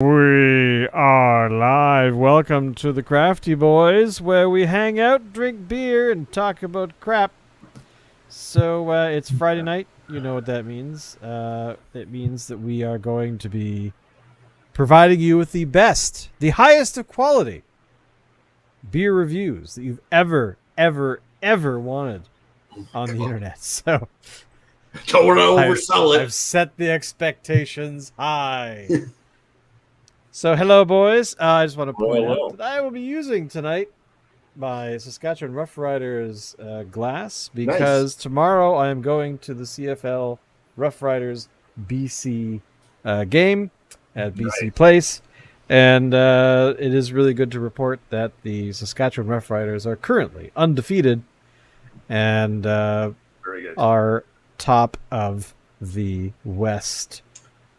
We are live. Welcome to the Crafty Boys, where we hang out, drink beer, and talk about crap. So it's Friday night. You know what that means. It means that we are going to be providing you with the best, the highest of quality beer reviews that you've ever wanted on the internet. So Don't want to oversell it. I've set the expectations high. So, hello, boys. I just want to point out that I will be using tonight my Saskatchewan Roughriders glass because tomorrow I am going to the CFL Roughriders BC game at BC Place. And it is really good to report that the Saskatchewan Roughriders are currently undefeated and are top of the West.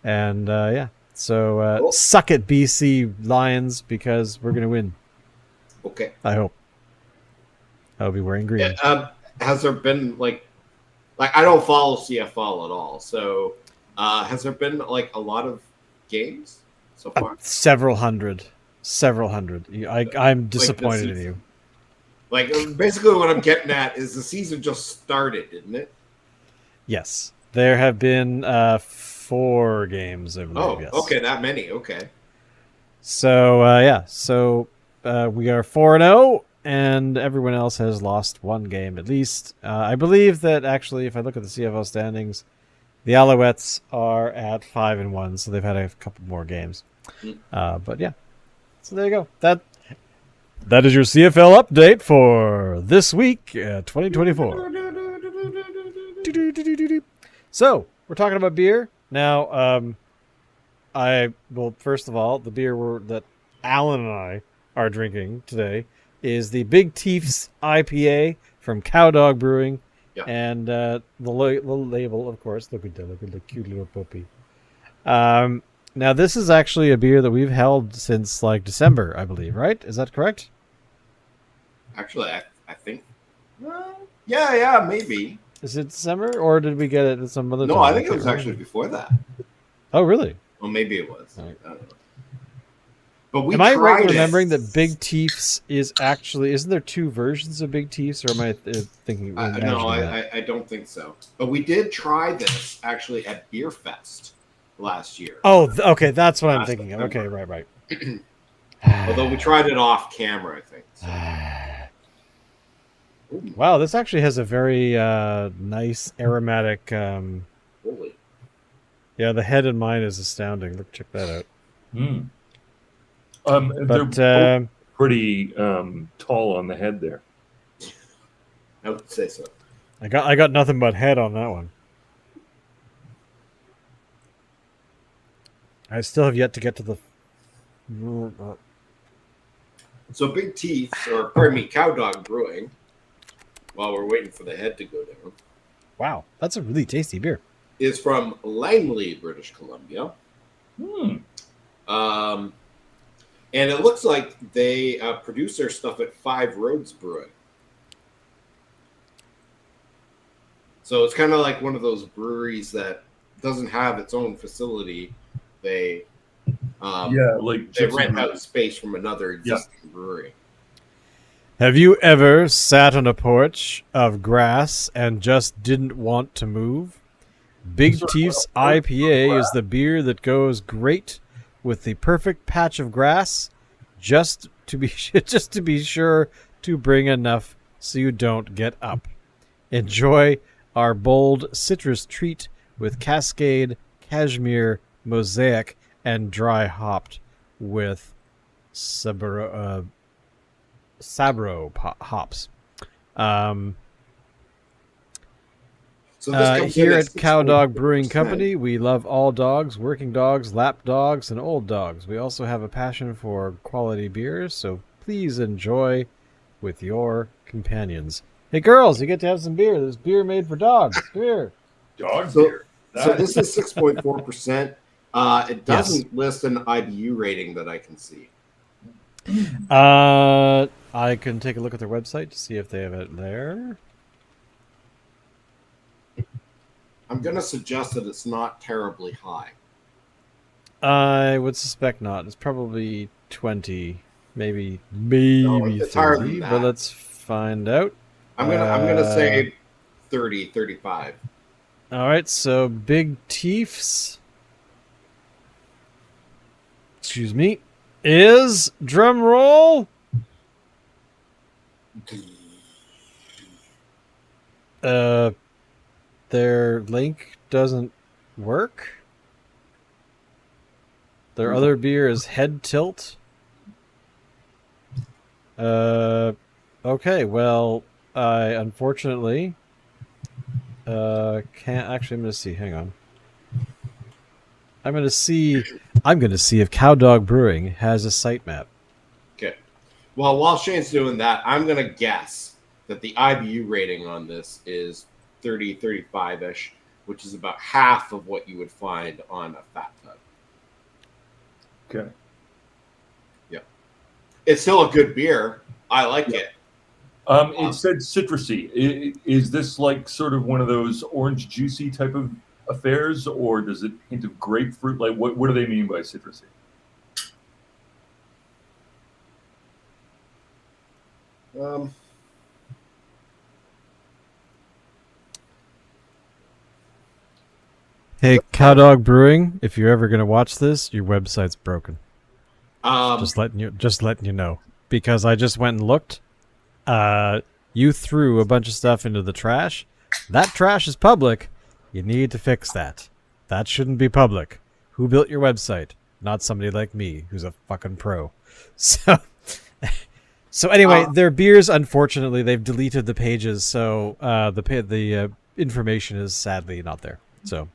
And yeah. So suck it, BC Lions, because we're going to win. Okay. I hope. I'll be wearing green. Has there been, like I don't follow CFL at all. So has there been, like, a lot of games so far? Several hundred. I'm disappointed in you. Like, basically what I'm getting at is the season just started, didn't it? Yes. There have been 4 games, I believe. Yes. Okay, that many. Okay. So yeah, so we are 4-0, and everyone else has lost one game at least. I believe that actually, if I look at the CFL standings, the Alouettes are at 5-1, so they've had a couple more games. But yeah, so there you go. That is your CFL update for this week, 2024. So we're talking about beer. Now, first of all, the beer that Alan and I are drinking today is the Big Teefs IPA from Cowdog Brewing. Yeah. And the label, of course, look at the cute little puppy. Now, this is actually a beer that we've held since, like, December, I believe, right? Is that correct? Actually, I think... yeah, maybe. Is it December, or did we get it at some other time? No, I think it was actually before that. Oh, really? Well, maybe it was. Right. I don't know. But we am I right in tried remembering that Big Teefs is actually... Isn't there 2 versions of Big Teefs, or am I thinking... No, I don't think so. But we did try this, actually, at Beer Fest last year. Oh, okay, that's what I'm thinking of. Okay, right. Although we tried it off camera, I think. So. Wow, this actually has a very nice aromatic... Holy. Yeah, the head in mine is astounding. Look, check that out. They're pretty tall on the head there. I would say so. I got nothing but head on that one. I still have yet to get to the... So Big Teeth, or pardon me, Cowdog Brewing, while we're waiting for the head to go down. Wow, that's a really tasty beer. Is from Langley, British Columbia. And it looks like they produce their stuff at 5 Roads Brewing. So it's kind of like one of those breweries that doesn't have its own facility. They they rent out space from another existing brewery. Have you ever sat on a porch of grass and just didn't want to move? Big Teefs IPA is the beer that goes great with the perfect patch of grass, just to be sure to bring enough so you don't get up. Enjoy our bold citrus treat with Cascade, Cashmere, Mosaic, and dry hopped with Sabro hops. Here at Cowdog Brewing Company, we love all dogs, working dogs, lap dogs, and old dogs. We also have a passion for quality beers, so please enjoy with your companions. Hey, girls, you get to have some beer. There's beer made for dogs. Beer. Dog beer. So this is 6.4%. It doesn't list an IBU rating that I can see. I can take a look at their website to see if they have it there. I'm going to suggest that it's not terribly high. I would suspect not. It's probably 20, maybe it's 30, but let's find out. I'm gonna say 30, 35. All right, so Big Teefs, excuse me, is, drum roll, their link doesn't work. Their other beer is Head Tilt. Okay, well, I unfortunately can't actually. I'm gonna see. Hang on. I'm gonna see if Cowdog Brewing has a sitemap. Okay. Well, while Shane's doing that, I'm gonna guess that the IBU rating on this is 30, 35-ish, which is about half of what you would find on a Fat Tub. Okay. Yeah. It's still a good beer. I like it. It said citrusy. Is this like sort of one of those orange juicy type of affairs, or does it hint of grapefruit? Like, what do they mean by citrusy? Hey, Cowdog Brewing, if you're ever gonna watch this, your website's broken. Just letting you know, because I just went and looked. You threw a bunch of stuff into the trash. That trash is public. You need to fix that. That shouldn't be public. Who built your website? Not somebody like me, who's a fucking pro. So anyway, their beers, unfortunately, they've deleted the pages, so the information is sadly not there. So,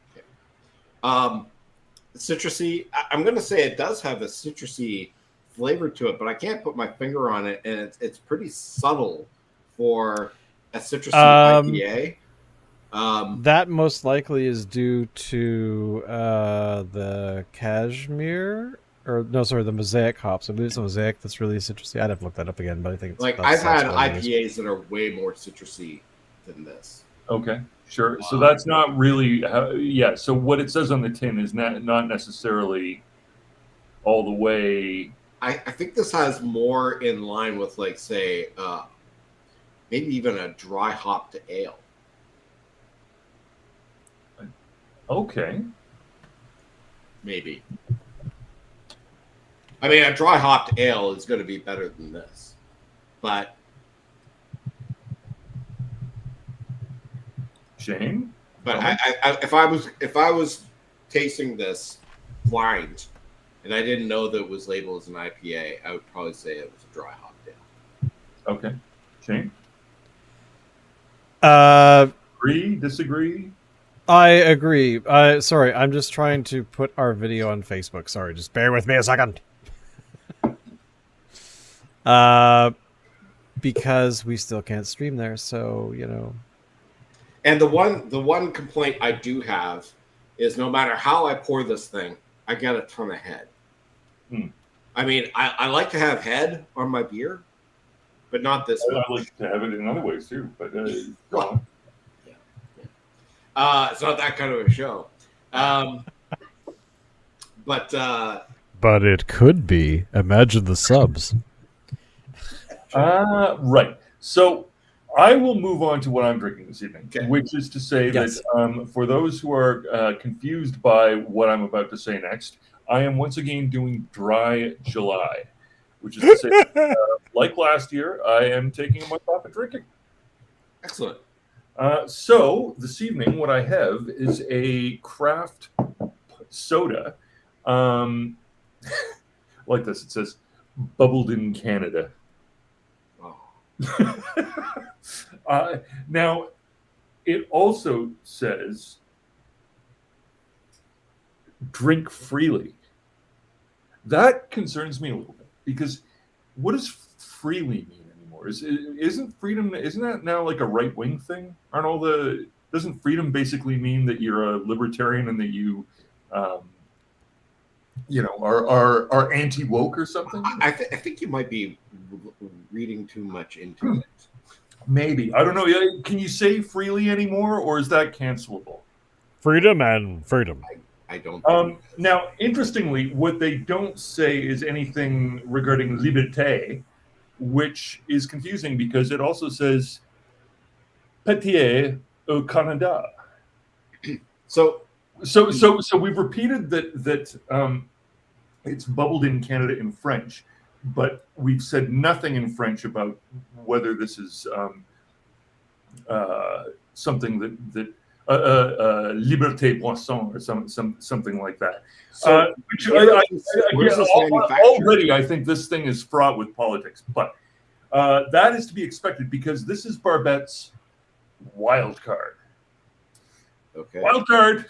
citrusy. I'm going to say it does have a citrusy flavor to it, but I can't put my finger on it, and it's pretty subtle for a citrusy IPA. That most likely is due to the cashmere, the mosaic hops. I believe it's a mosaic that's really citrusy. I'd have to look that up again, but I think it's like I've had IPAs that are way more citrusy than this. Okay, sure. So that's not really so what it says on the tin is not necessarily all the way. I think this has more in line with, like, say, maybe even a dry hopped ale. Okay. Maybe. I mean, a dry hopped ale is going to be better than this, but Shane. But if I was tasting this blind, and I didn't know that it was labeled as an IPA, I would probably say it was a dry hopped ale. Okay, Shane. Agree? Disagree? I agree. Sorry, I'm just trying to put our video on Facebook. Sorry, just bear with me a second. Because we still can't stream there, so, you know. And the one complaint I do have is no matter how I pour this thing, I get a ton of head. I mean, I like to have head on my beer, but not this one. I like to have it in other ways too, but it's not that kind of a show. But it could be. Imagine the subs. Right. So I will move on to what I'm drinking this evening, which is to say that for those who are confused by what I'm about to say next, I am once again doing Dry July, which is to say, like last year, I am taking a month off of drinking. Excellent. So this evening, what I have is a craft soda. Like this, it says, bubbled in Canada. Now, it also says drink freely. That concerns me a little bit because what does freely mean anymore? Isn't that now like a right wing thing? Doesn't freedom basically mean that you're a libertarian and that you are anti woke or something? I think you might be reading too much into it. Maybe. I don't know. Can you say freely anymore, or is that cancelable? Freedom and freedom. I don't. Now, interestingly, what they don't say is anything regarding liberté, which is confusing because it also says Petier au Canada. So we've repeated that it's bubbled in Canada in French, but we've said nothing in French about whether this is something that liberté boisson or something like that. So already, I think this thing is fraught with politics, but that is to be expected because this is Barbette's wild card. Okay. Wild card.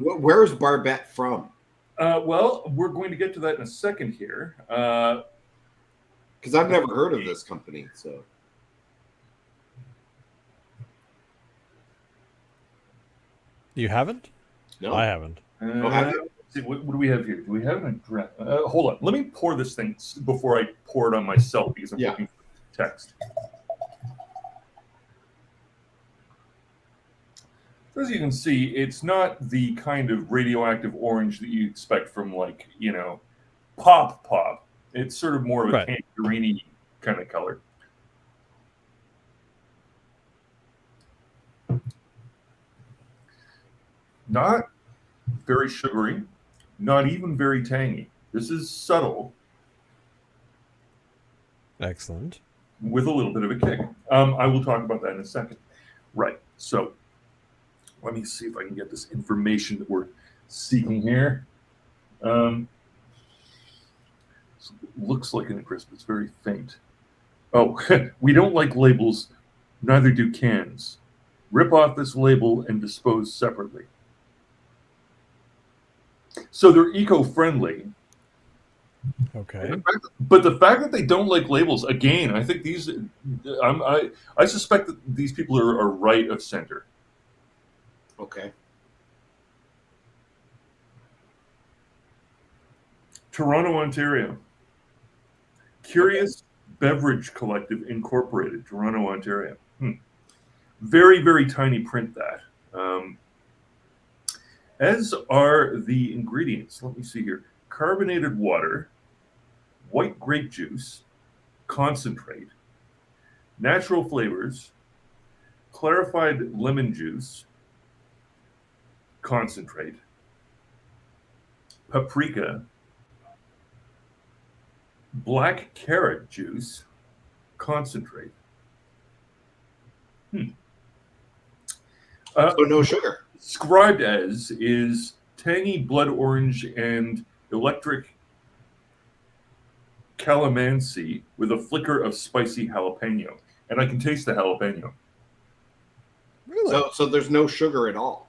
Where is Barbette from? Well, we're going to get to that in a second here. Because I've never heard of this company. So. You haven't? No, I haven't. Have you? See, what do we have here? Do we have an address? Hold on. Let me pour this thing before I pour it on myself because I'm looking for text. As you can see, it's not the kind of radioactive orange that you expect from, like, pop. It's sort of more of a tangerine kind of color. Not very sugary, not even very tangy. This is subtle. Excellent. With a little bit of a kick. I will talk about that in a second. Right. So let me see if I can get this information that we're seeking here. Looks like an crisp. It's very faint. Oh, we don't like labels. Neither do cans. Rip off this label and dispose separately. So they're eco-friendly. Okay. But the fact that they don't like labels, again, I think I suspect that these people are right of center. Okay. Toronto, Ontario. Curious Beverage Collective Incorporated, Toronto, Ontario. Very, very tiny print that. As are the ingredients. Let me see here. Carbonated water, white grape juice, concentrate, natural flavors, clarified lemon juice, concentrate, paprika, black carrot juice, concentrate. So no sugar. Described as is tangy blood orange and electric calamansi with a flicker of spicy jalapeno. And I can taste the jalapeno. Really? So there's no sugar at all?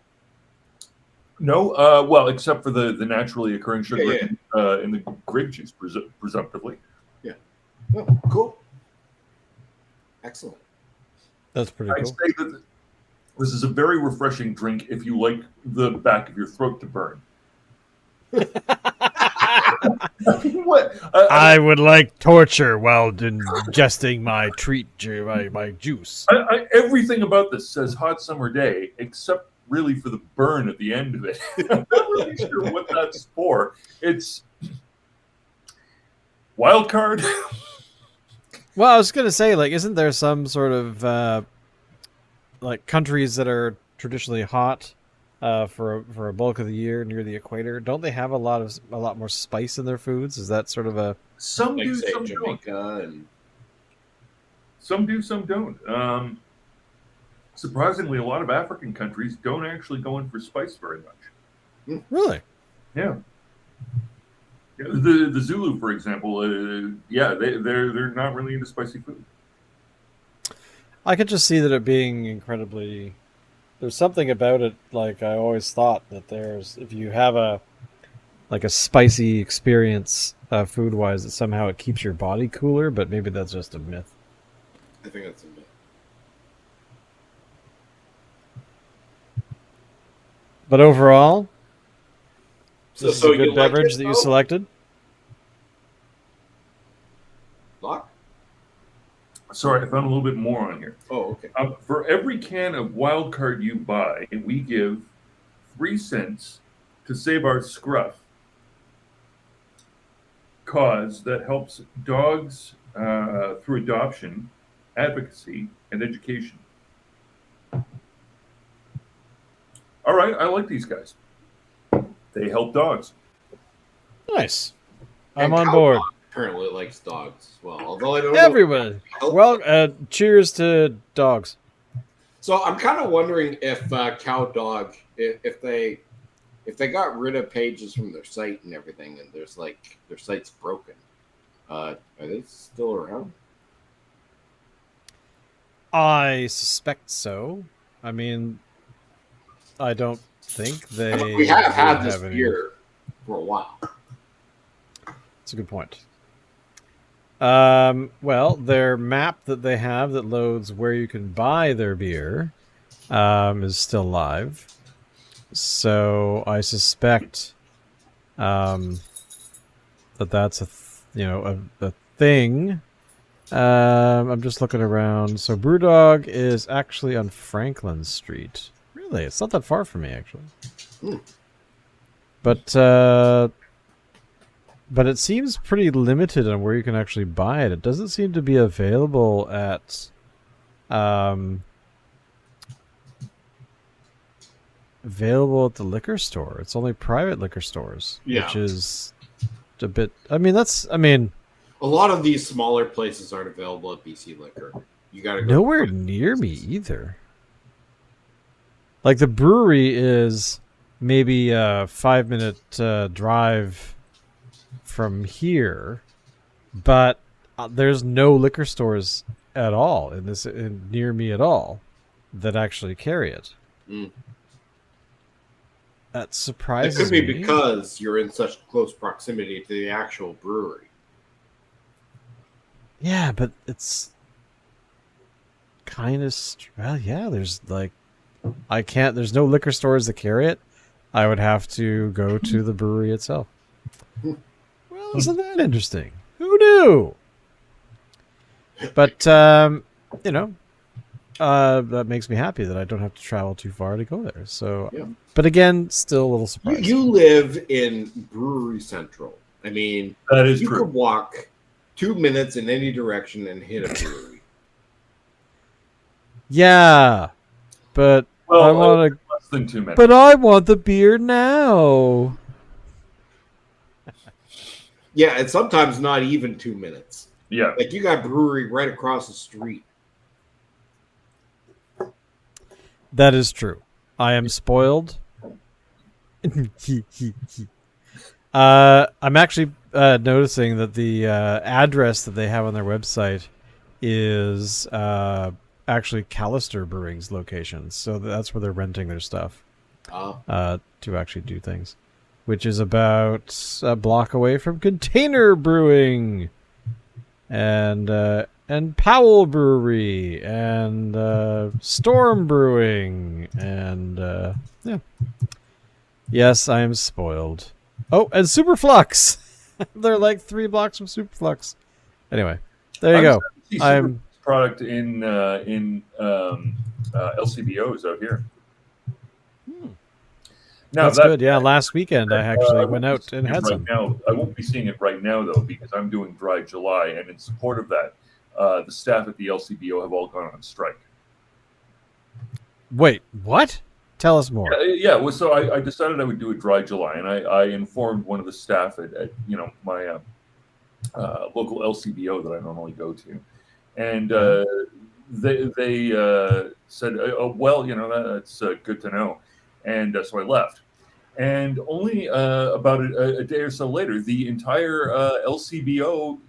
No, well, except for the naturally occurring sugar in the grape juice, presumptively. Yeah. Oh, cool. Excellent. That's pretty cool. I'd say that this is a very refreshing drink if you like the back of your throat to burn. What? I would like torture while ingesting my treat, my juice. Everything about this says hot summer day, except really for the burn at the end of it. I'm not really sure what that's for. It's wild card. Well, I was gonna say, like, isn't there some sort of like countries that are traditionally hot for a bulk of the year near the equator? Don't they have a lot more spice in their foods? Is that sort of a some like do, say some Jamaica don't. And Some do, some don't. Surprisingly, a lot of African countries don't actually go in for spice very much. Really? Yeah. The Zulu, for example, they're not really into spicy food. I could just see that it being incredibly. There's something about it. Like I always thought that if you have a spicy experience food wise, that somehow it keeps your body cooler. But maybe that's just a myth. I think that's a myth. But overall, So this is a good beverage that you selected. Lock? Sorry, I found a little bit more on here. Oh, okay. For every can of Wild Card you buy, we give 3 cents to save our scruff cause that helps dogs through adoption, advocacy, and education. All right, I like these guys. They help dogs. Nice. I'm on board. Apparently likes dogs as well. Although I don't Everyone. Well, cheers to dogs. So I'm kind of wondering if CowDog, if they got rid of pages from their site and everything, and there's like their site's broken, are they still around? I suspect so. I mean, I don't think they. I mean, we have had this beer for a while. That's a good point. Well, their map that they have that loads where you can buy their beer is still live. So I suspect that that's a thing. I'm just looking around. So Brewdog is actually on Franklin Street. Really? It's not that far from me, actually. But it seems pretty limited on where you can actually buy it. It doesn't seem to be available at the liquor store. It's only private liquor stores, which is a bit. I mean, a lot of these smaller places aren't available at BC Liquor. You got to go nowhere near me either. Like the brewery is maybe a 5-minute drive from here, but there's no liquor stores at all near me at all that actually carry it. That surprises me. It could be because you're in such close proximity to the actual brewery. Yeah, but it's kind of there's like there's no liquor stores that carry it. I would have to go to the brewery itself. Well, isn't that interesting? Who knew? But that makes me happy that I don't have to travel too far to go there. So, but again, still a little surprised. You live in Brewery Central. I mean, that is you true. Could walk 2 minutes in any direction and hit a brewery. Yeah, but I want less than 2 minutes. But I want the beer now. Yeah, and sometimes not even 2 minutes. Yeah. Like you got brewery right across the street. That is true. I am spoiled. I'm actually noticing that the address that they have on their website is actually Callister Brewing's location. So that's where they're renting their stuff to actually do things. Which is about a block away from Container Brewing, and Powell Brewery, and Storm Brewing, and yes, I am spoiled. Oh, and Superflux. They're like 3 blocks from Superflux. Anyway, there you go. I'm product in LCBOs out here. No, that's good. Yeah, last weekend I actually went out and had some. Now, I won't be seeing it right now, though, because I'm doing Dry July, and in support of that, the staff at the LCBO have all gone on strike. Wait, what? Tell us more. Well, so I decided I would do a Dry July, and I informed one of the staff at my local LCBO that I normally go to, and they said, "Oh, well, that's good to know." And so I left. And only about a day or so later, the entire LCBO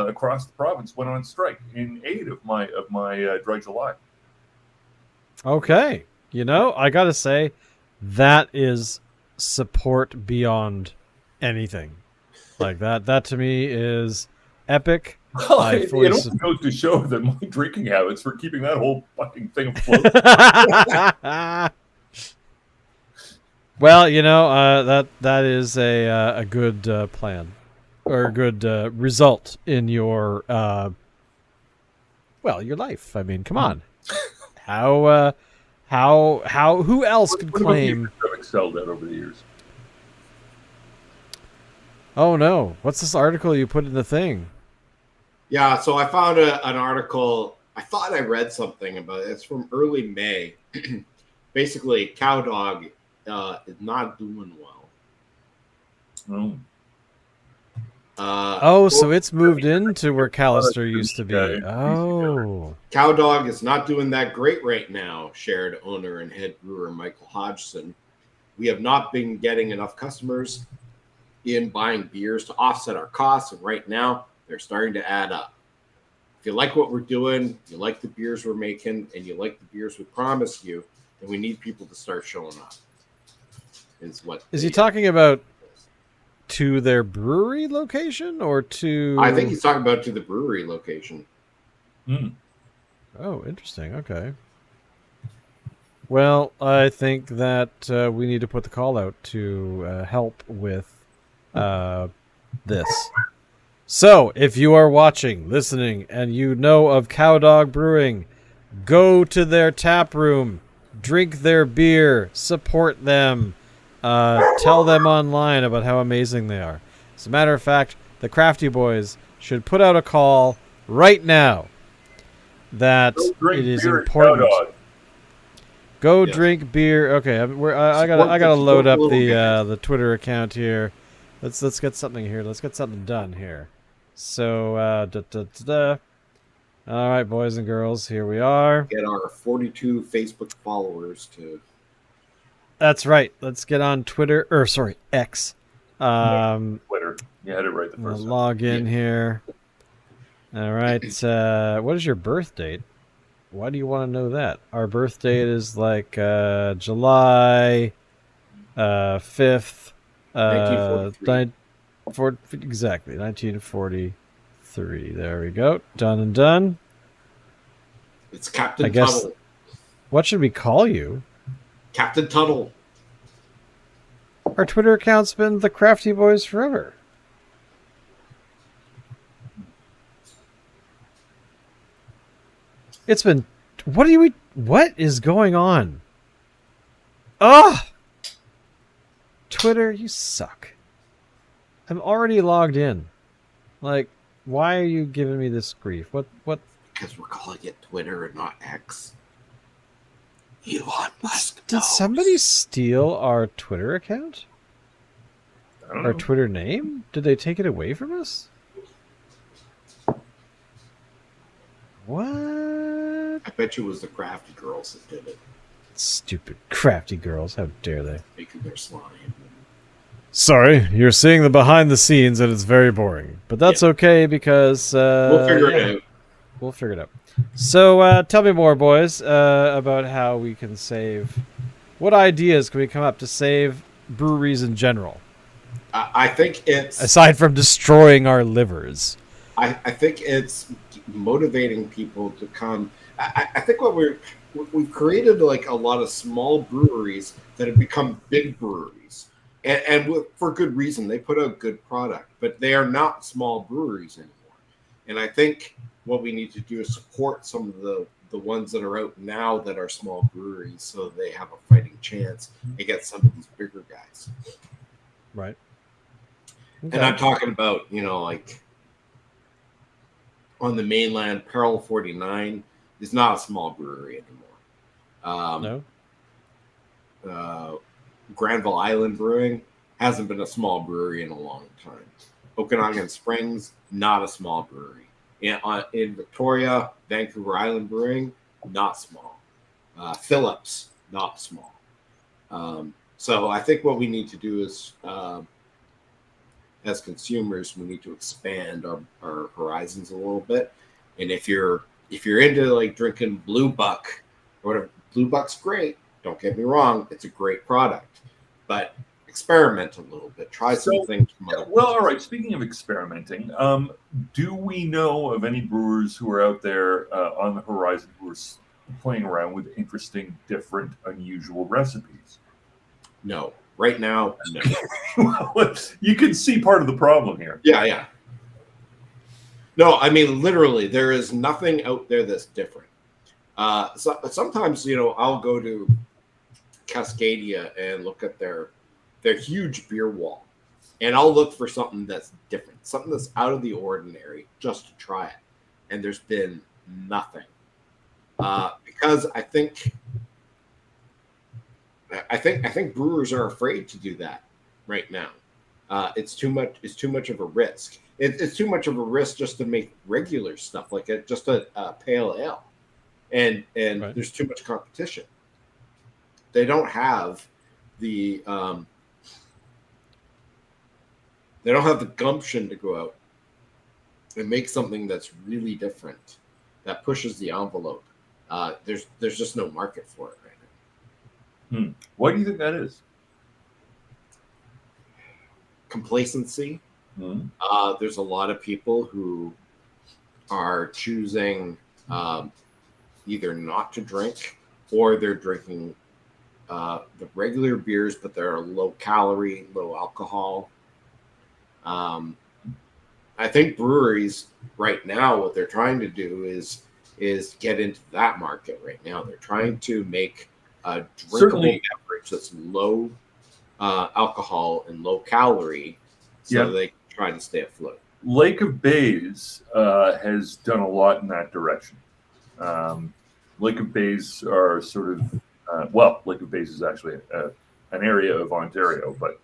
across the province went on strike in aid of my Dry July. Okay. I got to say, that is support beyond anything. Like that to me is epic. Well, it also goes to show that my drinking habits were keeping that whole fucking thing afloat. Well, that is a good plan, or a good result in your your life. I mean, come on, who else could claim? I've excelled at over the years. Oh no! What's this article you put in the thing? Yeah, so I found an article. I thought I read something about it. It's from early May. Basically, CowDog is not doing well. So it's moved into where Callister used to be. Oh. CowDog is not doing that great right now, shared owner and head brewer Michael Hodgson. We have not been getting enough customers in buying beers to offset our costs, and right now they're starting to add up. If you like what we're doing, you like the beers we're making, and you like the beers we promise you, then we need people to start showing up. Is he talking about to their brewery location or to... I think he's talking about to the brewery location. Oh, interesting. Okay. Well, I think that we need to put the call out to help with this. So, if you are watching, listening, and you know of CowDog Brewing, go to their tap room, drink their beer, support them, tell them online about how amazing they are. As a matter of fact, the Crafty Boys should put out a call right now that it is important. Go drink beer. Okay, I gotta load up the Twitter account here. Let's get something here. Let's get something done here. So, all right, boys and girls, here we are. Get our 42 Facebook followers to. That's right. Let's get on Twitter, X. Twitter. You had it right the first time. Log in here. All right. What is your birth date? Why do you want to know that? Our birth date is like July 5th. 1943. 1943. There we go. Done and done. It's Captain Tuttle. What should we call you? Captain Tuttle. Our Twitter account's been the Crafty Boys forever. It's been... What is going on? Ugh! Twitter, you suck. I'm already logged in. Like, why are you giving me this grief? What? Because we're calling it Twitter and not X. Elon Musk knows. Did somebody steal our Twitter account? Our Twitter name? Did they take it away from us? What? I bet you it was the Crafty Girls that did it. Stupid Crafty Girls. How dare they? Making their slime. Sorry, you're seeing the behind the scenes and it's very boring. But that's okay because... we'll figure it out. We'll figure it out. So tell me more, boys, about how we can save... What ideas can we come up to save breweries in general? I think it's... Aside from destroying our livers. I think it's motivating people to come... I think what we've created like a lot of small breweries that have become big breweries. And for good reason. They put out good product, but they are not small breweries anymore. And I think what we need to do is support some of the ones that are out now that are small breweries so they have a fighting chance against some of these bigger guys. Right. Okay. And I'm talking about, like on the mainland, Peril 49 is not a small brewery anymore. No. Granville Island Brewing hasn't been a small brewery in a long time. Okanagan Springs, not a small brewery. In Victoria, Vancouver Island Brewing, not small. Phillips, not small. So I think what we need to do is, as consumers, we need to expand our horizons a little bit. And if you're into like drinking Blue Buck or whatever, Blue Buck's great. Don't get me wrong; it's a great product, but experiment a little bit. Try some things. Well, all right. Speaking of experimenting, do we know of any brewers who are out there on the horizon who are playing around with interesting, different, unusual recipes? No. Right now, no. Well, you can see part of the problem here. Yeah. No, I mean, literally, there is nothing out there that's different. So sometimes, I'll go to Cascadia and look at their huge beer wall. and I'll look for something that's different, something that's out of the ordinary, just to try it. And there's been nothing, because I think brewers are afraid to do that right now. It's too much. It's too much of a risk. It's too much of a risk just to make regular stuff like just a pale ale, and right. There's too much competition. They don't have the gumption to go out and make something that's really different, that pushes the envelope. There's just no market for it right now. Why do you think that is? Complacency. There's a lot of people who are choosing either not to drink, or they're drinking the regular beers, but they're low calorie, low alcohol. I think breweries right now, what they're trying to do is get into that market right now. They're trying to make a drinkable beverage that's low alcohol and low calorie, so they can try to stay afloat. Lake of Bays has done a lot in that direction. Lake of Bays are sort of Lake of Bays is actually an area of Ontario, but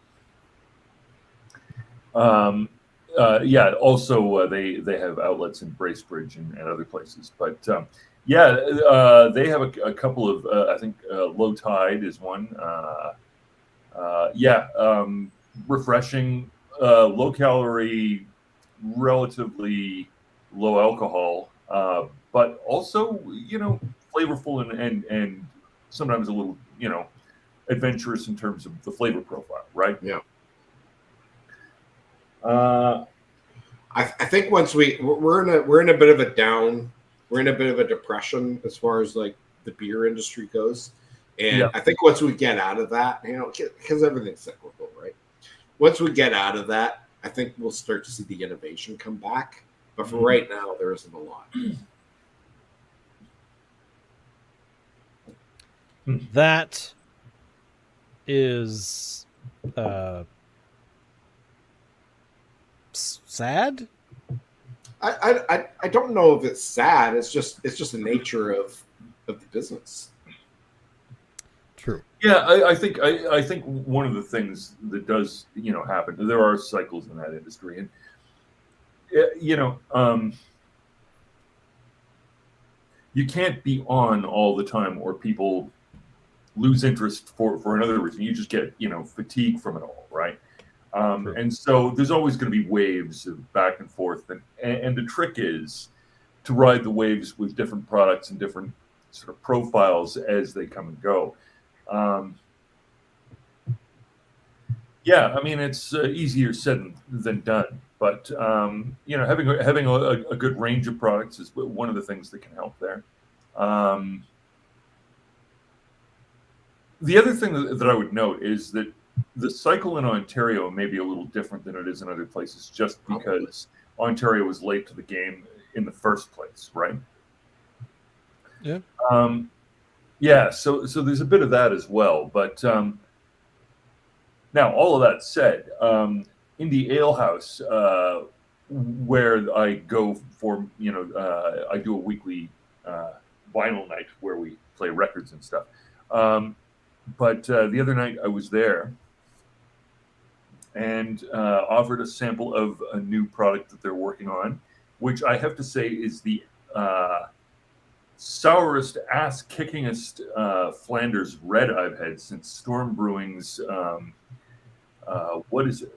also they have outlets in Bracebridge and other places. But they have a couple of I think Low Tide is one. Refreshing, low calorie, relatively low alcohol, but also flavorful and sometimes a little adventurous in terms of the flavor profile, right? Yeah. I think once we're in a bit of a down, we're in a bit of a depression as far as like the beer industry goes, and I think once we get out of that, because everything's cyclical, right? Once we get out of that, I think we'll start to see the innovation come back. But for right now, there isn't a lot. That is sad. I don't know if it's sad. It's just the nature of the business. True. Yeah, I think one of the things that does happen, there are cycles in that industry, and you can't be on all the time, or people lose interest for another reason. You just get fatigue from it all, right? And so there's always going to be waves of back and forth, and the trick is to ride the waves with different products and different sort of profiles as they come and go. I mean, it's easier said than done, but having a good range of products is one of the things that can help there. The other thing that I would note is that the cycle in Ontario may be a little different than it is in other places, just because Ontario was late to the game in the first place, right? Yeah. So there's a bit of that as well. But now, all of that said, Indie Ale House, where I go for, I do a weekly vinyl night where we play records and stuff. But the other night I was there and offered a sample of a new product that they're working on, which I have to say is the sourest, ass-kickingest Flanders Red I've had since Storm Brewing's, what is it?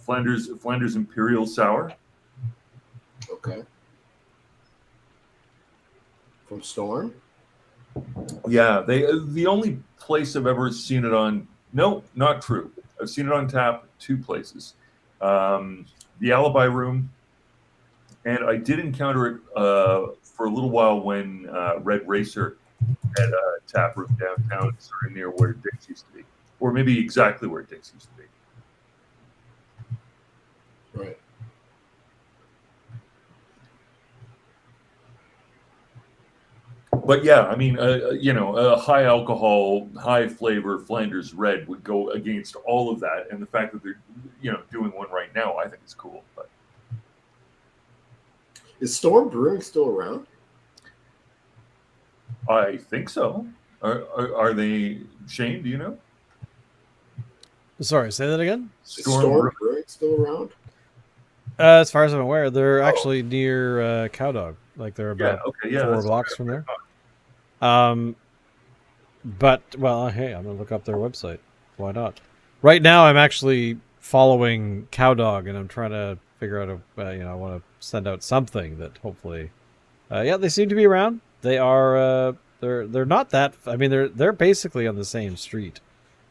Flanders Imperial Sour. Okay. From Storm? Yeah, the only place I've ever seen it on. No, not true. I've seen it on tap 2 places. The Alibi Room, and I did encounter it for a little while when Red Racer had a tap room downtown, sort of near where Dick's used to be, or maybe exactly where Dick's used to be. Right. But yeah, I mean, a high alcohol, high flavor Flanders Red would go against all of that, and the fact that they're, doing one right now, I think is cool. But is Storm Brewing still around? I think so. Are they, Shane? Do you know? Sorry, say that again. Storm Brewing still around? As far as I'm aware, they're actually near Cow Dog. Like they're about 4 blocks from there. But hey, I'm gonna look up their website. Why not? Right now, I'm actually following Cow Dog, and I'm trying to figure out I want to send out something that hopefully, they seem to be around. They are. They're not that. I mean, they're basically on the same street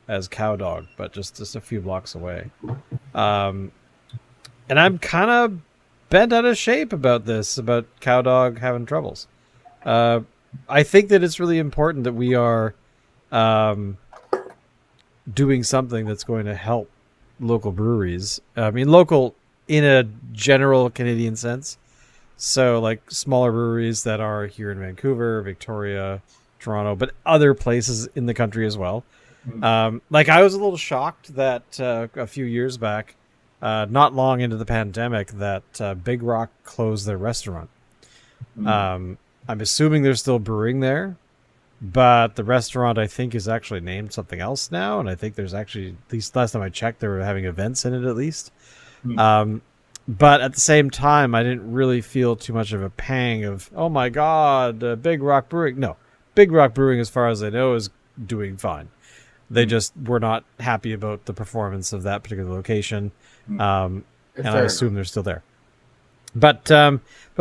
as Cow Dog, but just a few blocks away. And I'm kind of bent out of shape about Cow Dog having troubles. I think that it's really important that we are doing something that's going to help local breweries. I mean, local in a general Canadian sense. So, like smaller breweries that are here in Vancouver, Victoria, Toronto, but other places in the country as well. Like I was a little shocked that a few years back, not long into the pandemic, that Big Rock closed their restaurant. I'm assuming they're still brewing there, but the restaurant I think is actually named something else now, and I think there's actually, at least last time I checked, they were having events in it at least. But at the same time, I didn't really feel too much of a pang of, oh my God, Big Rock Brewing. No, Big Rock Brewing, as far as I know, is doing fine. They just were not happy about the performance of that particular location, and I assume they're still there. But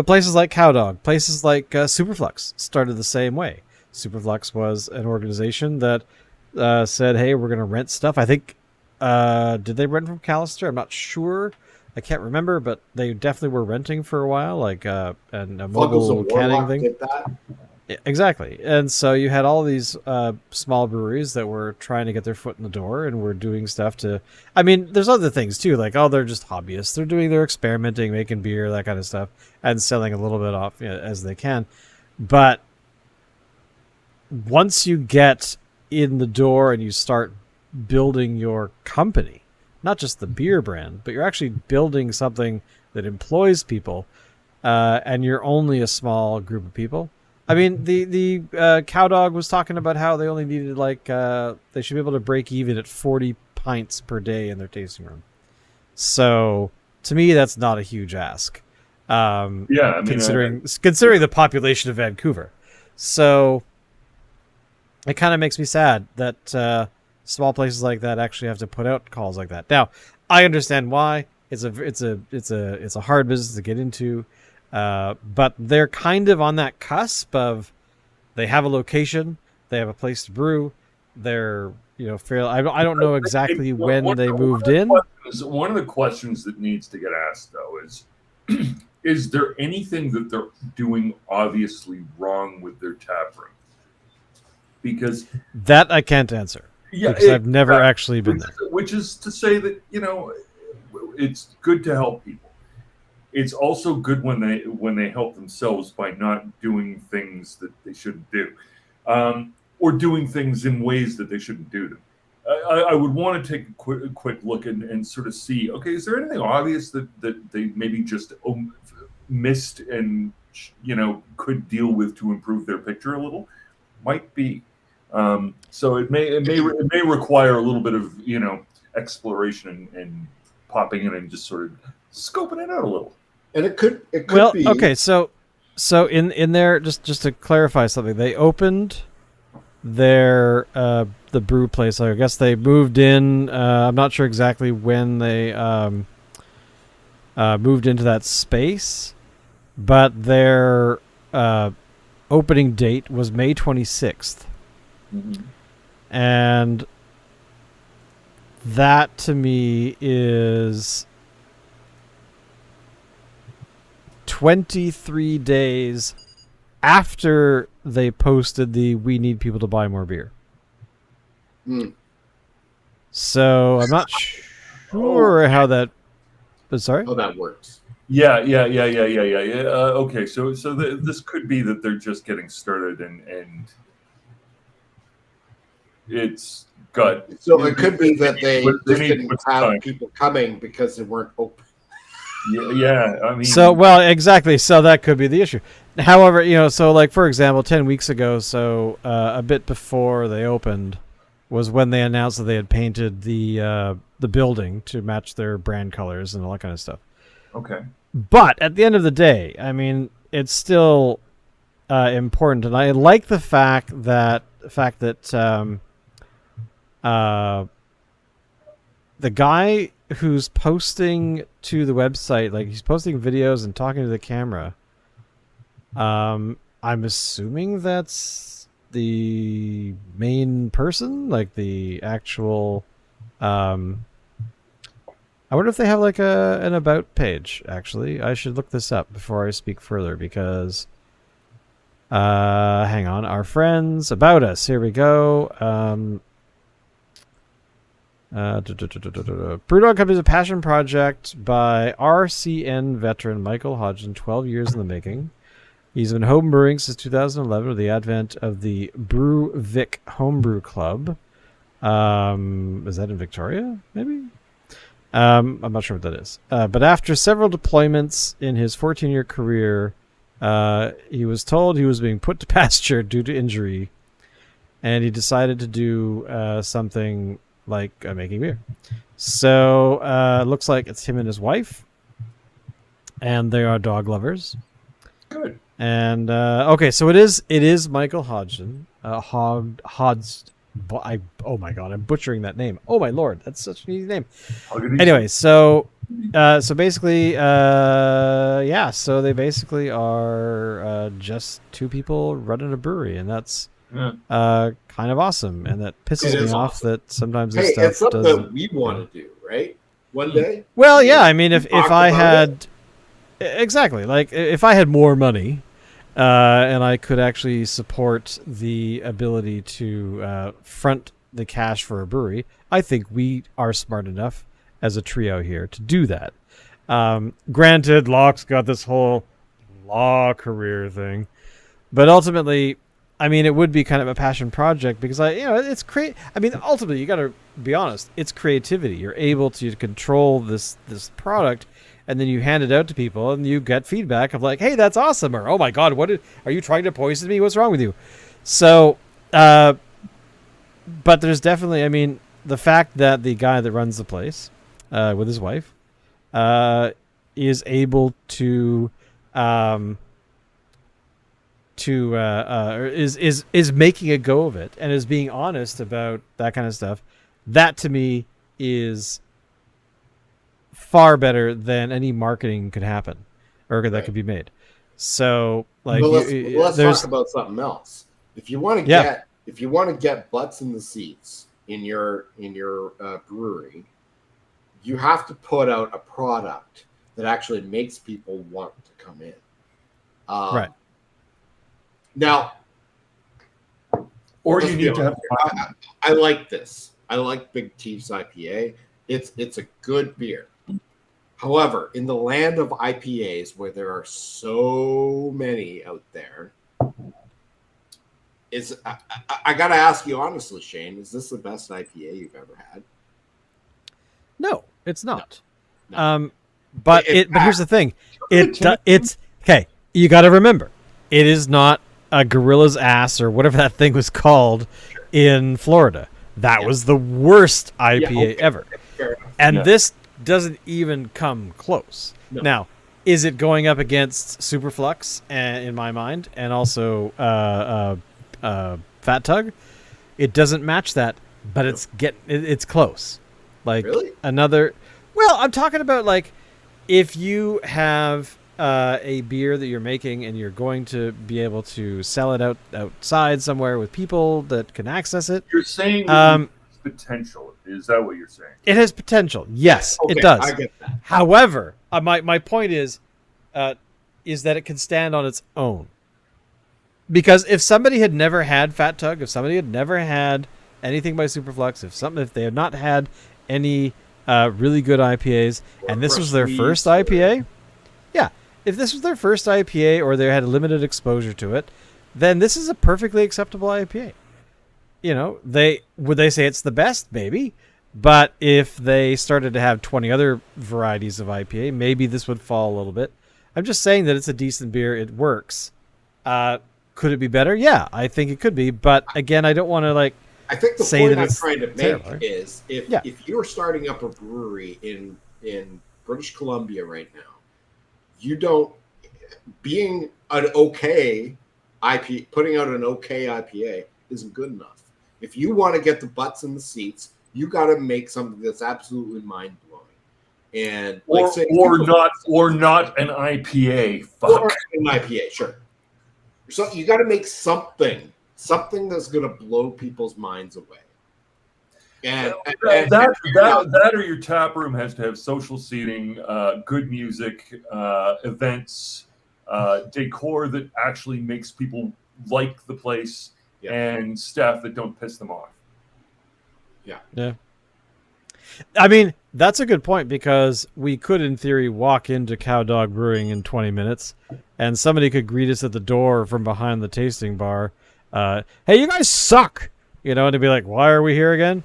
places like Cow Dog, places like Superflux started the same way. Superflux was an organization that said, hey, we're going to rent stuff. I think, did they rent from Callister? I'm not sure. I can't remember, but they definitely were renting for a while, like and a mobile canning thing. Yeah, exactly. And so you had all these small breweries that were trying to get their foot in the door and were doing stuff to... I mean, there's other things too, like, they're just hobbyists. They're doing their experimenting, making beer, that kind of stuff, and selling a little bit off as they can. But once you get in the door and you start building your company, not just the beer brand, but you're actually building something that employs people, and you're only a small group of people. I mean, the Cow Dog was talking about how they only needed they should be able to break even at 40 pints per day in their tasting room. So to me, that's not a huge ask. Considering the population of Vancouver. So it kind of makes me sad that small places like that actually have to put out calls like that. Now, I understand why. It's a hard business to get into. But they're kind of on that cusp of, they have a location, they have a place to brew, they're fairly. I don't know exactly when they moved in. One of the questions that needs to get asked though is there anything that they're doing obviously wrong with their tap room? Because that I can't answer. Yeah, because I've never actually been there. Which is to say that it's good to help people. It's also good when they help themselves by not doing things that they shouldn't do, or doing things in ways that they shouldn't do them. I would want to take a quick look and sort of see, okay, is there anything obvious that they maybe just missed and could deal with to improve their picture a little? Might be. So it may require a little bit of exploration and popping in and just sort of scoping it out a little. And it could be. Okay, so in there, just to clarify something, they opened their the brew place. I guess they moved in. I'm not sure exactly when they moved into that space, but their opening date was May 26th. Mm-hmm. And that to me is 23 days after they posted the "We need people to buy more beer." Mm. So I'm not sure how that But sorry? How that works. Yeah. Okay, so this could be that they're just getting started and it's got. So it could be that they just didn't have people coming because they weren't open. Yeah, I mean. So, well, exactly. So that could be the issue. However, so like, for example, 10 weeks ago, so a bit before they opened was when they announced that they had painted the building to match their brand colors and all that kind of stuff. Okay. But at the end of the day, I mean, it's still important. And I like the fact that the guy who's posting to the website, like he's posting videos and talking to the camera. I'm assuming that's the main person, like the actual. I wonder if they have like an about page. Actually, I should look this up before I speak further because. Hang on, our friends about us. Here we go. Brewdog Company is a passion project by RCN veteran Michael Hodgson, 12 years in the making. He's been homebrewing since 2011 with the advent of the Brew Vic Homebrew Club. Is that in Victoria, maybe? I'm not sure what that is. But after several deployments in his 14-year career, he was told he was being put to pasture due to injury, and he decided to do something like making beer. So looks like it's him and his wife, and they are dog lovers. Good. And okay, so it is Michael Hodgson. Oh my god, I'm butchering that name. Oh my lord, that's such an easy name. Anyway, so basically, so they basically are just two people running a brewery, and that's kind of awesome, and that pisses me off that sometimes this stuff it's something that we want to do, right? One day. Well, yeah, I mean, if I had exactly like if I had more money, and I could actually support the ability to front the cash for a brewery, I think we are smart enough as a trio here to do that. Granted, Locke's got this whole law career thing, but ultimately, I mean, it would be kind of a passion project because it's I mean, ultimately, you got to be honest. It's creativity. You're able to control this product, and then you hand it out to people, and you get feedback of like, "Hey, that's awesome!" or "Oh my God, are you trying to poison me? What's wrong with you?" So, but there's definitely, I mean, the fact that the guy that runs the place with his wife is able to is making a go of it and is being honest about that kind of stuff. That to me is far better than any marketing could happen or that could be made. So like, let's talk about something else. If you want to get butts in the seats in your brewery, you have to put out a product that actually makes people want to come in. Right. Now, or you need to have. I like this. I like Big Chief's IPA. It's a good beer. However, in the land of IPAs, where there are so many out there, I got to ask you honestly, Shane, is this the best IPA you've ever had? No, it's not. No. But here's the thing. It's okay. You got to remember, it is not a Gorilla's ass or whatever that thing was called in Florida. That was the worst IPA ever. And this doesn't even come close. No. Now, is it going up against Superflux in my mind, and also Fat Tug? It doesn't match that, but it's close. Like really? Well, I'm talking about like if you have a beer that you're making and you're going to be able to sell it outside somewhere with people that can access it. You're saying potential. Is that what you're saying? It has potential. Yes, it does. I get that. However, my point is that it can stand on its own. Because if somebody had never had Fat Tug, if somebody had never had anything by Superflux, if they had not had any really good IPAs, and this was their first IPA. Yeah, if this was their first IPA or they had a limited exposure to it, then this is a perfectly acceptable IPA. You know, would they say it's the best? Maybe. But if they started to have 20 other varieties of IPA, maybe this would fall a little bit. I'm just saying that it's a decent beer. It works. Could it be better? Yeah, I think it could be. But again, I don't want to I think the point I'm trying to make is if you're starting up a brewery in British Columbia right now, you don't being an okay IPA, putting out an okay IPA isn't good enough. If you want to get the butts in the seats, you got to make something that's absolutely mind blowing, and or not an IPA. Fuck. Or an IPA, sure. So you got to make something that's going to blow people's minds away. And that or your tap room has to have social seating, good music, events, decor that actually makes people like the place, and staff that don't piss them off. Yeah. I mean, that's a good point, because we could, in theory, walk into Cow Dog Brewing in 20 minutes, and somebody could greet us at the door from behind the tasting bar. Hey, you guys suck! You know, and to be like, why are we here again?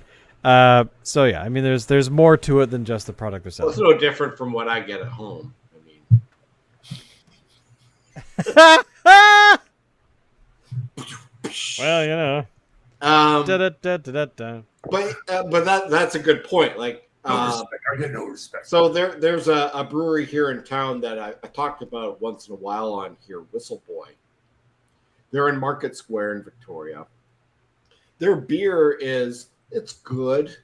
So yeah, I mean, there's more to it than just the product they're selling. Well, it's no different from what I get at home. I mean, well, you know. But that's a good point. Like, I get no respect. So there's a brewery here in town that I talked about once in a while on here, Whistle Boy. They're in Market Square in Victoria. Their beer it's good.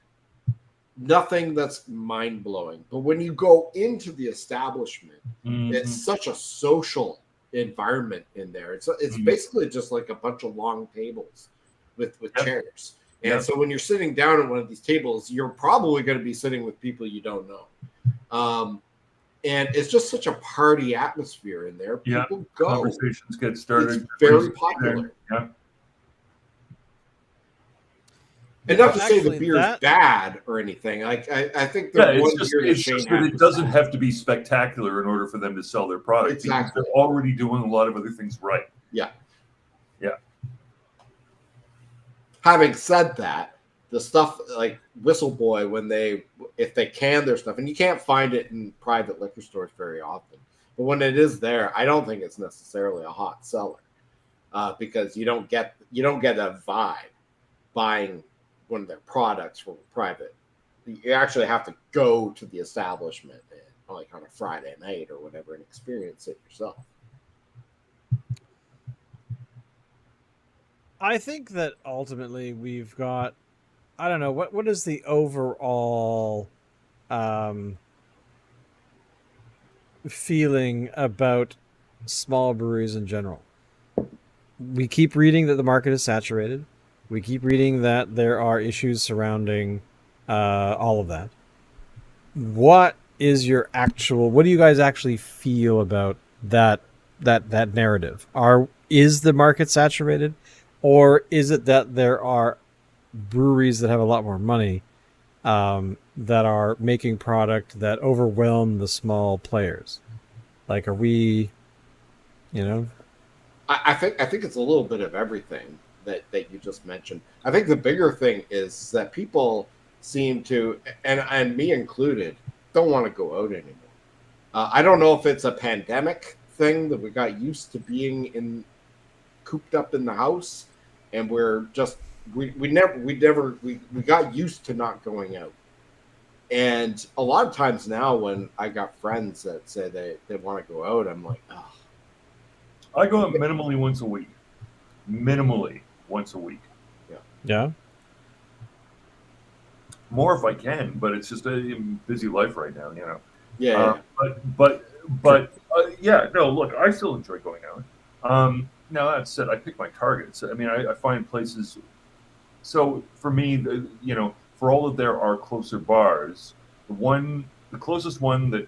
Nothing that's mind blowing. But when you go into the establishment, it's such a social environment in there. It's basically just like a bunch of long tables with chairs. And so when you're sitting down at one of these tables, you're probably going to be sitting with people you don't know. And it's just such a party atmosphere in there. People go. Conversations get started. It's very popular. Yeah. And not to say the beer is bad or anything. I think it's just that it doesn't have to be spectacular in order for them to sell their product. Exactly. Because they're already doing a lot of other things right. Yeah. Yeah. Having said that, the stuff like Whistle Boy, if they can their stuff, and you can't find it in private liquor stores very often, but when it is there, I don't think it's necessarily a hot seller, because you don't get a vibe buying one of their products from private. You actually have to go to the establishment like on a Friday night or whatever and experience it yourself. I think that ultimately we've got, I don't know, what is the overall feeling about small breweries in general? We keep reading that the market is saturated. We keep reading that there are issues surrounding all of that. What do you guys actually feel about that narrative? Is the market saturated? Or is it that there are breweries that have a lot more money that are making product that overwhelm the small players? Like, are we, you know? I think it's a little bit of everything that you just mentioned. I think the bigger thing is that people seem to, and me included, don't want to go out anymore. I don't know if it's a pandemic thing that we got used to being cooped up in the house, and we're just we got used to not going out. And a lot of times now, when I got friends that say they want to go out, I'm like, oh. I go out minimally once a week. Yeah. More if I can, but it's just a busy life right now, you know. Yeah. No, look, I still enjoy going out. Now that said, I pick my targets. I mean, I find places. So for me, for all that there are closer bars, the closest one that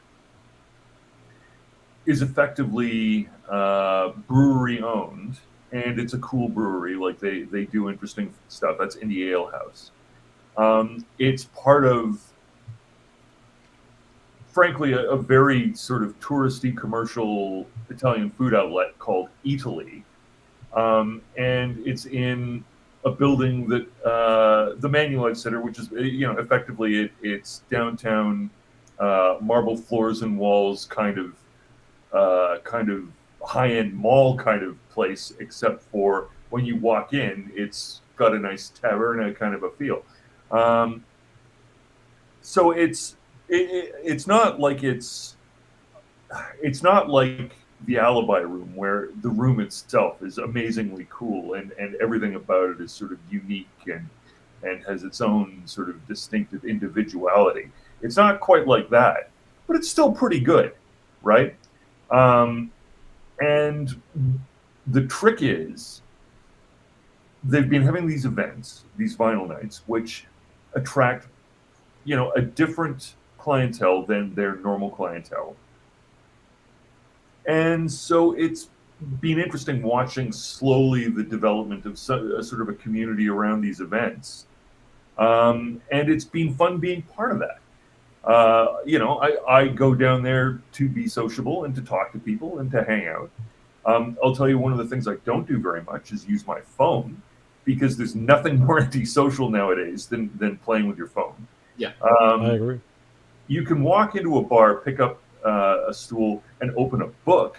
is effectively brewery owned, and it's a cool brewery, like they do interesting stuff. That's Indie Ale House. It's part of frankly, a very sort of touristy commercial Italian food outlet called Italy. And it's in a building that the Manulife Center, which is, effectively it's downtown, marble floors and walls, kind of high-end mall kind of place, except for when you walk in, it's got a nice taverna kind of a feel. So it's not like it's not like the Alibi Room, where the room itself is amazingly cool and everything about it is sort of unique and has its own sort of distinctive individuality. It's not quite like that, but it's still pretty good, right? And the trick is they've been having these events, these vinyl nights, which attract, a different clientele than their normal clientele. And so it's been interesting watching slowly the development of sort of a community around these events. And it's been fun being part of that. I go down there to be sociable and to talk to people and to hang out. I'll tell you, one of the things I don't do very much is use my phone, because there's nothing more antisocial nowadays than playing with your phone. Yeah, I agree. You can walk into a bar, pick up a stool, and open a book,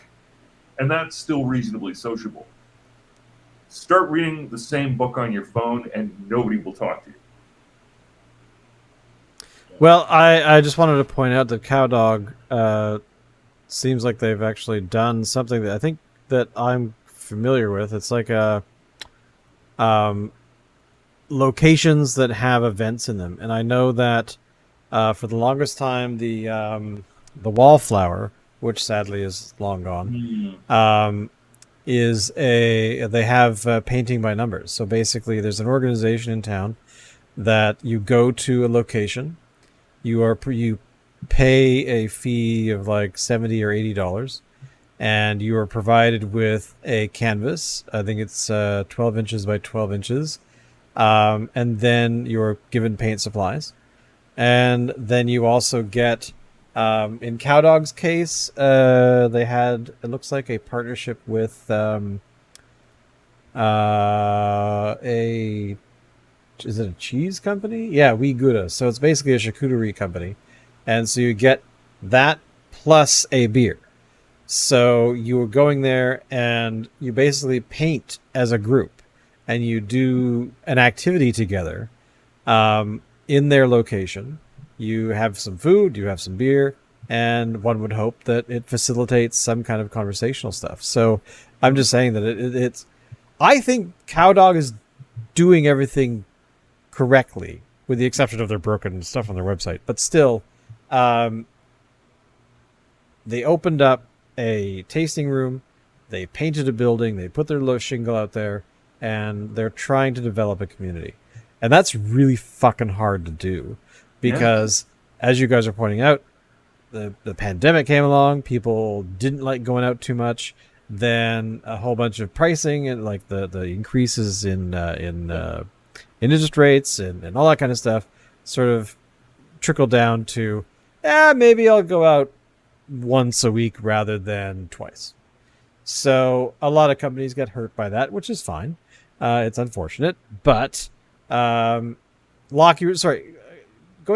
and that's still reasonably sociable. Start reading the same book on your phone, and nobody will talk to you. Well, I just wanted to point out that Cowdog seems like they've actually done something that I think that I'm familiar with. It's like locations that have events in them, and I know that for the longest time the Wallflower, which sadly is long gone, they have painting by numbers. So basically, there's an organization in town that you go to a location. You pay a fee of like $70 or $80, and you are provided with a canvas. I think it's 12 inches by 12 inches, and then you're given paint supplies, and then you also get, in Cowdog's case, they had, it looks like, a partnership with is it a cheese company? Yeah, We Gouda. So it's basically a charcuterie company. And so you get that plus a beer. So you were going there and you basically paint as a group, and you do an activity together in their location. You have some food, you have some beer, and one would hope that it facilitates some kind of conversational stuff. So I'm just saying that it's I think Cowdog is doing everything correctly, with the exception of their broken stuff on their website. But still, they opened up a tasting room, they painted a building, they put their shingle out there, and they're trying to develop a community. And that's really fucking hard to do, because as you guys are pointing out, the pandemic came along, people didn't like going out too much, then a whole bunch of pricing and like the increases in interest rates and all that kind of stuff sort of trickled down to, maybe I'll go out once a week rather than twice. So a lot of companies get hurt by that, which is fine. It's unfortunate, but going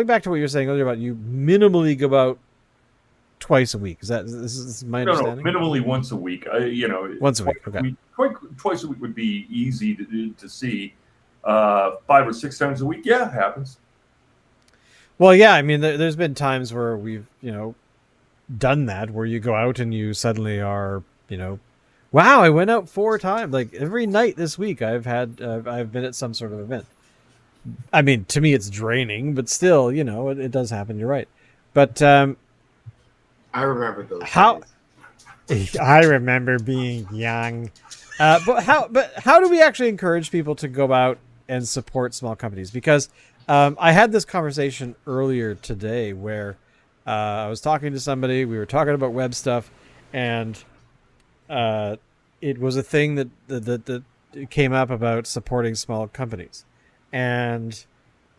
back to what you were saying earlier about you minimally go out twice a week. This is my understanding? No, minimally once a week. Once a week, okay. Twice a week would be easy to see. 5 or 6 times a week, it happens. Well, yeah, I mean, there's been times where we've, done that, where you go out and you suddenly are, wow, I went out 4 times. Like every night this week, I've been at some sort of event. I mean, to me, it's draining, but still, it does happen. You're right. But I remember those. I remember being young. But how do we actually encourage people to go out and support small companies? Because I had this conversation earlier today where I was talking to somebody. We were talking about web stuff, and it was a thing that came up about supporting small companies. And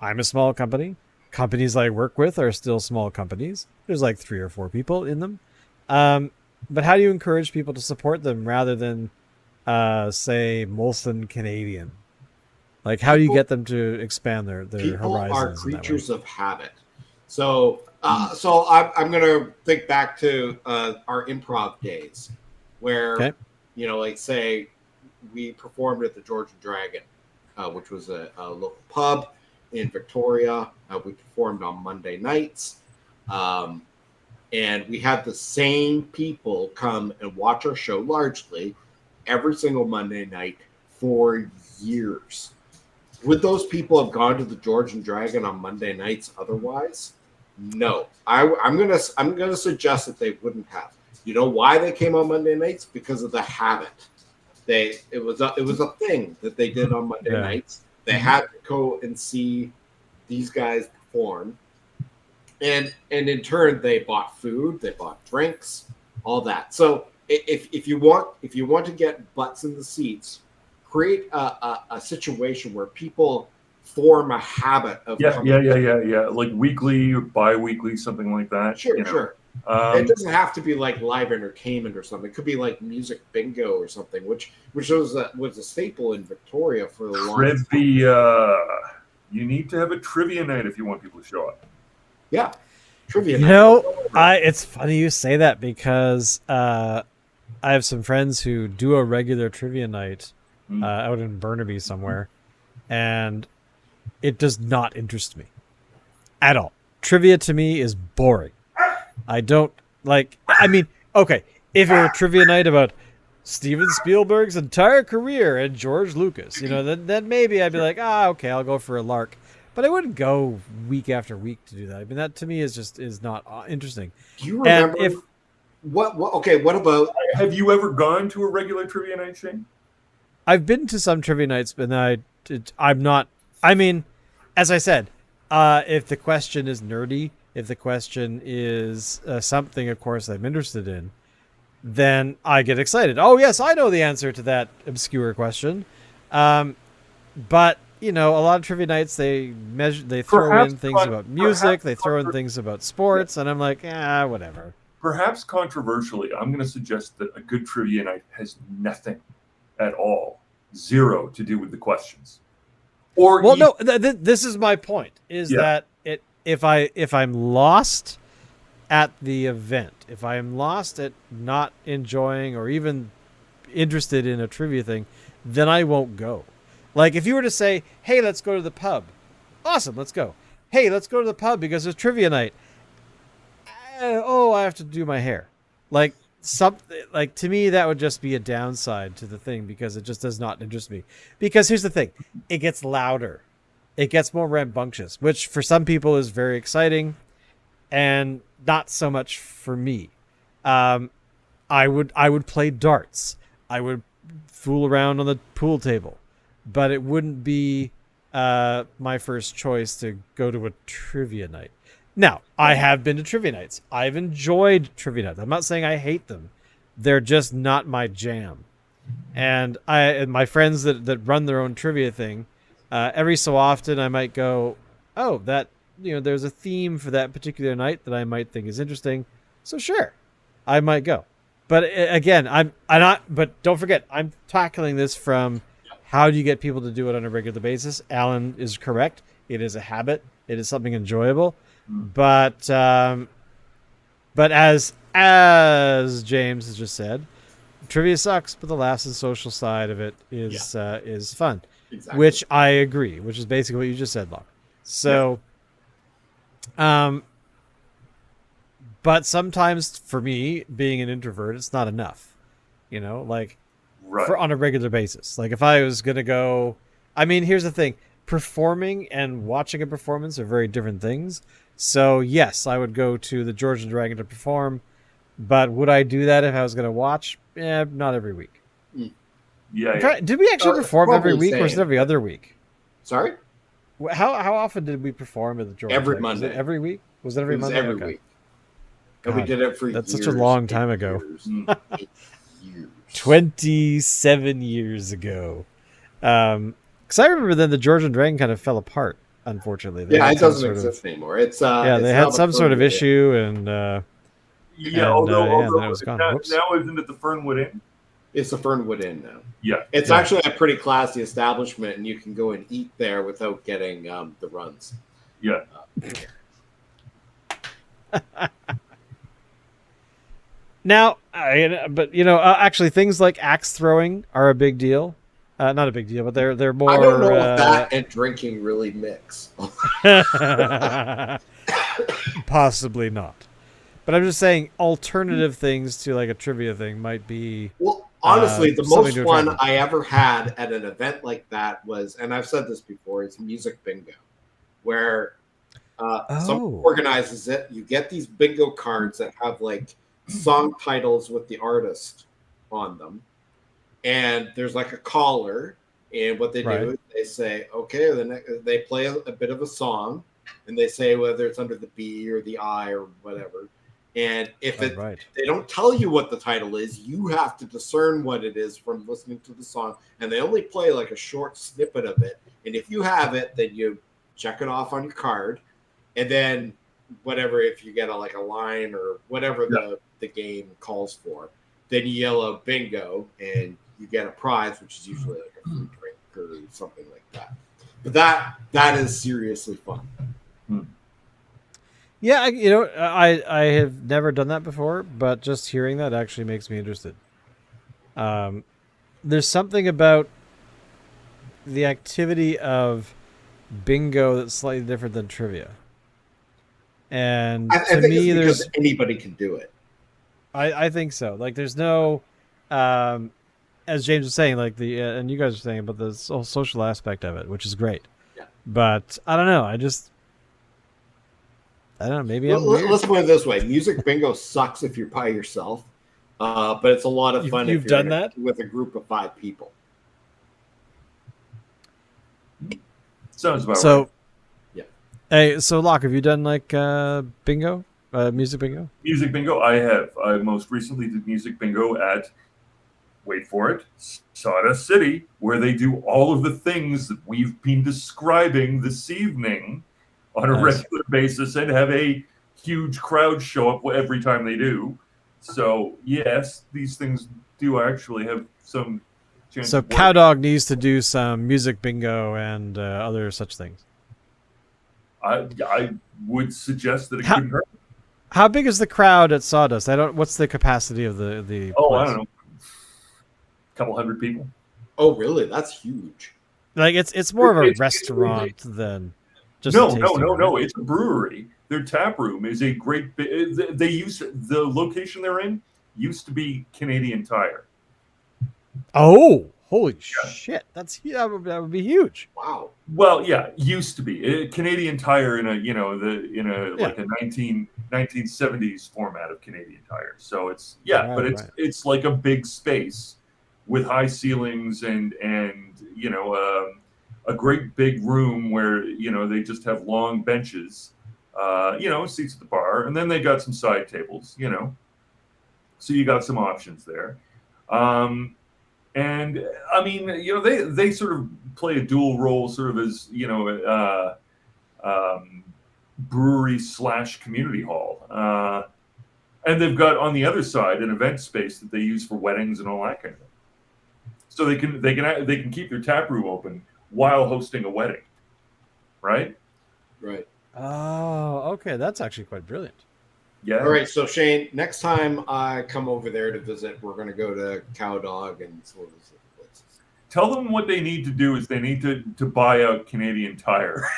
I'm a small company. companies I work with are still small companies. There's like 3 or 4 people in them. But how do you encourage people to support them rather than, say, Molson Canadian? Like, how do you get them to expand their people horizons? People are creatures of habit. So, I'm going to think back to our improv days where, like, say, we performed at the George and Dragon, which was a local pub in Victoria. We performed on Monday nights. And we had the same people come and watch our show largely every single Monday night for years. Would those people have gone to the George and Dragon on Monday nights otherwise? No. I'm gonna suggest that they wouldn't have. You know why they came on Monday nights? Because of the habit. It was a thing that they did on Monday nights. They had to go and see these guys perform. And in turn, they bought food, they bought drinks, all that. So if you want to get butts in the seats, create a situation where people form a habit of like weekly or bi-weekly, something like that. Sure. It doesn't have to be like live entertainment or something. It could be like music bingo or something, which was a staple in Victoria for the longest time. Trivia. You need to have a trivia night if you want people to show up. Yeah, trivia. It's funny you say that because I have some friends who do a regular trivia night out in Burnaby somewhere, and it does not interest me at all. Trivia to me is boring. I don't like. I mean, okay, if it were trivia night about Steven Spielberg's entire career and George Lucas, then maybe I'd be like, okay, I'll go for a lark. But I wouldn't go week after week to do that. I mean, that to me is not interesting. Do you remember what about? Have you ever gone to a regular trivia night, Shane? I've been to some trivia nights, but I'm not. I mean, as I said, if the question is nerdy, if the question is something, of course, I'm interested in, then I get excited. Oh yes, I know the answer to that obscure question. But a lot of trivia nights they throw in things about music, they throw in things about sports, and I'm like, whatever. Perhaps controversially, I'm going to suggest that a good trivia night has nothing at all, zero to do with the questions. This is my point: that if I'm lost at the event, if I am lost at not enjoying or even interested in a trivia thing, then I won't go. Like if you were to say, hey, let's go to the pub. Awesome, let's go. Hey, let's go to the pub because it's trivia night. I have to do my hair. Like to me, that would just be a downside to the thing because it just does not interest me. Because here's the thing. It gets louder. It gets more rambunctious, which for some people is very exciting and not so much for me. I would play darts. I would fool around on the pool table. But it wouldn't be my first choice to go to a trivia night. Now, I have been to trivia nights. I've enjoyed trivia nights. I'm not saying I hate them. They're just not my jam. And my friends that run their own trivia thing, every so often I might go, there's a theme for that particular night that I might think is interesting. So sure, I might go. But again, but don't forget, I'm tackling this from how do you get people to do it on a regular basis? Alan is correct. It is a habit. It is something enjoyable. But as James has just said, trivia sucks, but the laughs and social side of it is fun. Exactly. Which I agree, which is basically what you just said, Locke. So, but sometimes for me, being an introvert, it's not enough, on a regular basis. Like if I was going to go, here's the thing, performing and watching a performance are very different things. So yes, I would go to the George and Dragon to perform, but would I do that if I was going to watch? Not every week. Yeah. Did we actually perform every week, or was it every other week? Sorry? How often did we perform at the George? Every Monday. Was it every week? Was it every Monday? Every week. And we did it for That's years. such a long time ago. Years. 27 years ago. Because I remember then the George and Dragon kind of fell apart. unfortunately. It doesn't exist anymore. It's they had some sort of issue, and although then it was gone. now isn't it the Fernwood Inn? It's the Fernwood Inn now. Yeah, it's actually a pretty classy establishment, and you can go and eat there without getting the runs. Yeah. Now, actually, things like axe throwing are a big deal. Not a big deal, but they're more. I don't know if that and drinking really mix. Possibly not. But I'm just saying, alternative things to like a trivia thing might be. Well, honestly, the most fun I ever had at an event like that was, and I've said this before, it's music bingo, where someone organizes it. You get these bingo cards that have like song titles with the artist on them, and there's like a caller, and what they do is they say, okay, they play a bit of a song, and they say whether it's under the B or the I or whatever. And if they don't tell you what the title is, you have to discern what it is from listening to the song. And they only play like a short snippet of it. And if you have it, then you check it off on your card. And then whatever, if you get a line or whatever the game calls for, then you yell out bingo and you get a prize, which is usually like a free drink or something like that. But that is seriously fun. Yeah, I have never done that before, but just hearing that actually makes me interested. There's something about the activity of bingo that's slightly different than trivia. And to me, there's anybody can do it. I think so. Like, there's no, as James was saying, like and you guys were saying about the whole social aspect of it, which is great. Yeah. But I don't know. I don't know. Maybe let's put it this way: music bingo sucks if you're by yourself, but it's a lot of fun. You've done that with a group of 5 people. Sounds about right. Yeah. Hey, so Locke, have you done like bingo, music bingo? Music bingo, I have. I most recently did music bingo at, wait for it, Sawdust City, where they do all of the things that we've been describing this evening on a regular basis and have a huge crowd show up every time they do. So, yes, these things do actually have some chance. So, Cowdog needs to do some music bingo and other such things. I would suggest that it couldn't hurt. How big is the crowd at Sawdust? what's the capacity of the Oh, place? I don't know. A couple hundred people. Oh, really? That's huge. Like, it's more of a restaurant than just No. It's a brewery. Their tap room is a great. They used the location they're in used to be Canadian Tire. Oh, holy shit! That would be huge. Wow. Well, yeah, used to be Canadian Tire in a like a 1970s format of Canadian Tire. So it's it's like a big space with high ceilings and a great big room where they just have long benches, seats at the bar, and then they got some side tables, so you got some options there. And I mean, they sort of play a dual role, sort of as brewery / community hall, and they've got on the other side an event space that they use for weddings and all that kind of thing. So they can keep their tap room open while hosting a wedding, right? Right. Oh, okay. That's actually quite brilliant. Yeah. All right. So Shane, next time I come over there to visit, we're going to go to Cowdog and some of those places. Tell them what they need to do is they need to buy out Canadian Tire.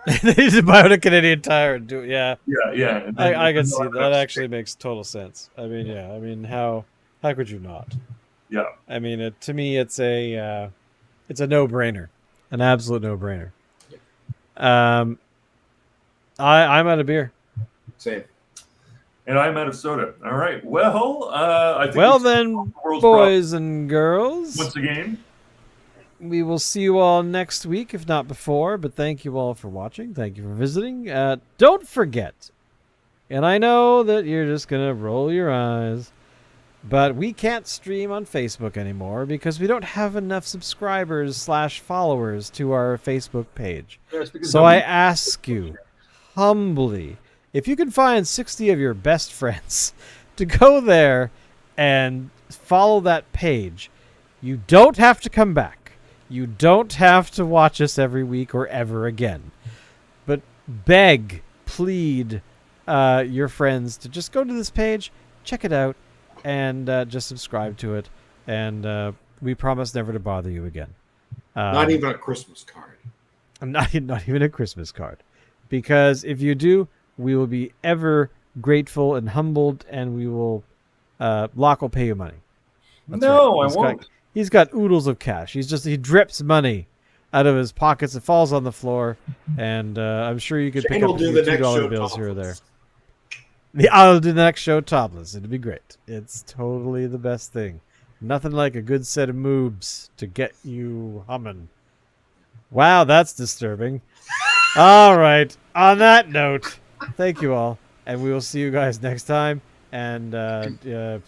They need to buy out a Canadian Tire and do it. Yeah. Yeah. I can see that. Actually makes total sense. I mean, yeah. I mean, how could you not? Yeah. I mean, to me, it's a no-brainer, an absolute no-brainer. Yeah. I'm out of beer. Same. And I'm out of soda. All right. Well, I think then, boys and girls, once again, we will see you all next week, if not before. But thank you all for watching. Thank you for visiting. Don't forget, and I know that you're just gonna roll your eyes, But we can't stream on Facebook anymore because we don't have enough subscribers/followers to our Facebook page. So I ask you, humbly, if you can find 60 of your best friends to go there and follow that page, you don't have to come back. You don't have to watch us every week or ever again. But beg, plead your friends to just go to this page, check it out, and just subscribe to it, and we promise never to bother you again. Not even a Christmas card. Not even a Christmas card. Because if you do, we will be ever grateful and humbled, and we will... Locke will pay you money. That's no, right. I won't. He's got oodles of cash. He drips money out of his pockets. It falls on the floor, and I'm sure you could pick up a few $2 bills here or there. I'll do the next show topless. It'd be great. It's totally the best thing. Nothing like a good set of moves to get you humming. Wow, that's disturbing. All right. On that note, thank you all, and we will see you guys next time. And you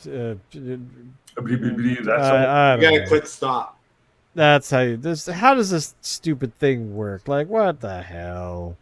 gotta click stop. That's how you. How does this stupid thing work? Like, what the hell?